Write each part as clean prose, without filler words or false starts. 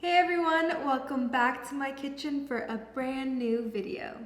Hey everyone, welcome back to my kitchen for a brand new video.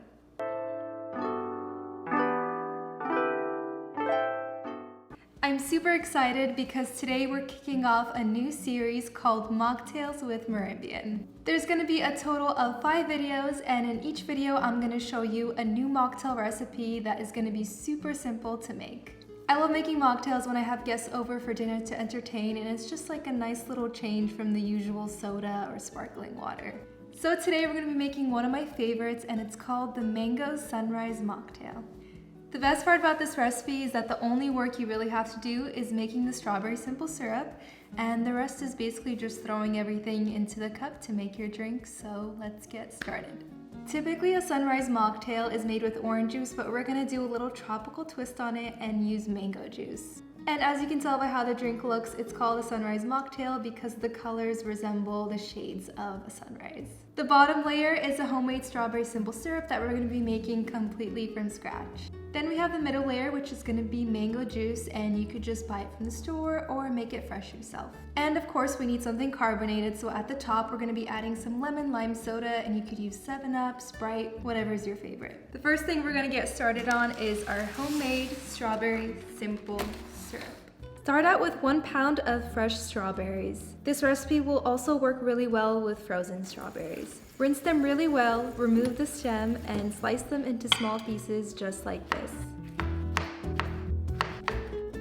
I'm super excited because today we're kicking off a new series called Mocktails with Moribyan. There's going to be a total of 5 videos, and in each video I'm going to show you a new mocktail recipe that is going to be super simple to make. I love making mocktails when I have guests over for dinner to entertain, and it's just like a nice little change from the usual soda or sparkling water. So today we're going to be making one of my favorites, and it's called the Mango Sunrise Mocktail. The best part about this recipe is that the only work you really have to do is making the strawberry simple syrup, and the rest is basically just throwing everything into the cup to make your drink, so let's get started. Typically a sunrise mocktail is made with orange juice, but we're going to do a little tropical twist on it and use mango juice. And as you can tell by how the drink looks, it's called a sunrise mocktail because the colors resemble the shades of a sunrise. The bottom layer is a homemade strawberry simple syrup that we're going to be making completely from scratch. Then we have the middle layer, which is going to be mango juice, and you could just buy it from the store or make it fresh yourself. And of course we need something carbonated, so at the top we're going to be adding some lemon lime soda, and you could use 7-Up, Sprite, whatever is your favorite. The first thing we're going to get started on is our homemade strawberry simple syrup. Start out with 1 pound of fresh strawberries. This recipe will also work really well with frozen strawberries. Rinse them really well, remove the stem, and slice them into small pieces just like this.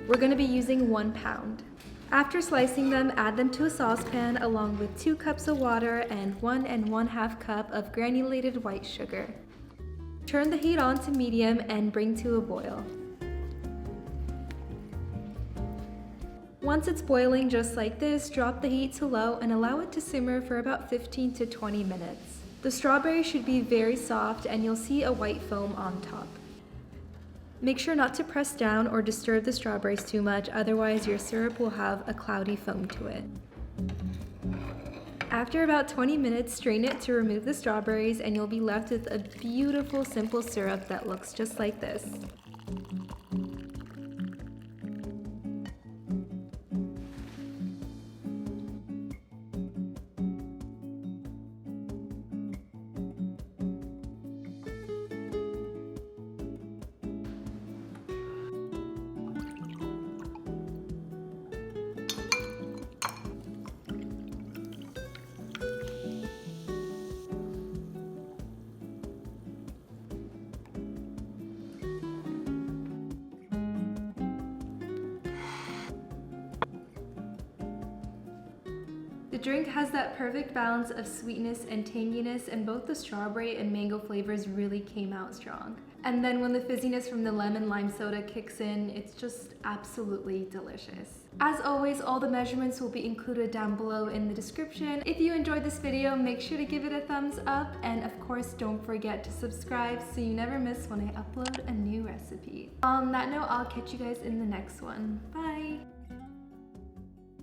We're going to be using 1 pound. After slicing them, add them to a saucepan along with 2 cups of water and 1 1/2 cup of granulated white sugar. Turn the heat on to medium and bring to a boil. Once it's boiling just like this, drop the heat to low and allow it to simmer for about 15 to 20 minutes. The strawberry should be very soft and you'll see a white foam on top. Make sure not to press down or disturb the strawberries too much, otherwise your syrup will have a cloudy foam to it. After about 20 minutes, strain it to remove the strawberries and you'll be left with a beautiful simple syrup that looks just like this. The drink has that perfect balance of sweetness and tanginess, and both the strawberry and mango flavors really came out strong. And then when the fizziness from the lemon lime soda kicks in, it's just absolutely delicious. As always, all the measurements will be included down below in the description. If you enjoyed this video, make sure to give it a thumbs up, and of course don't forget to subscribe so you never miss when I upload a new recipe. On that note, I'll catch you guys in the next one. Bye!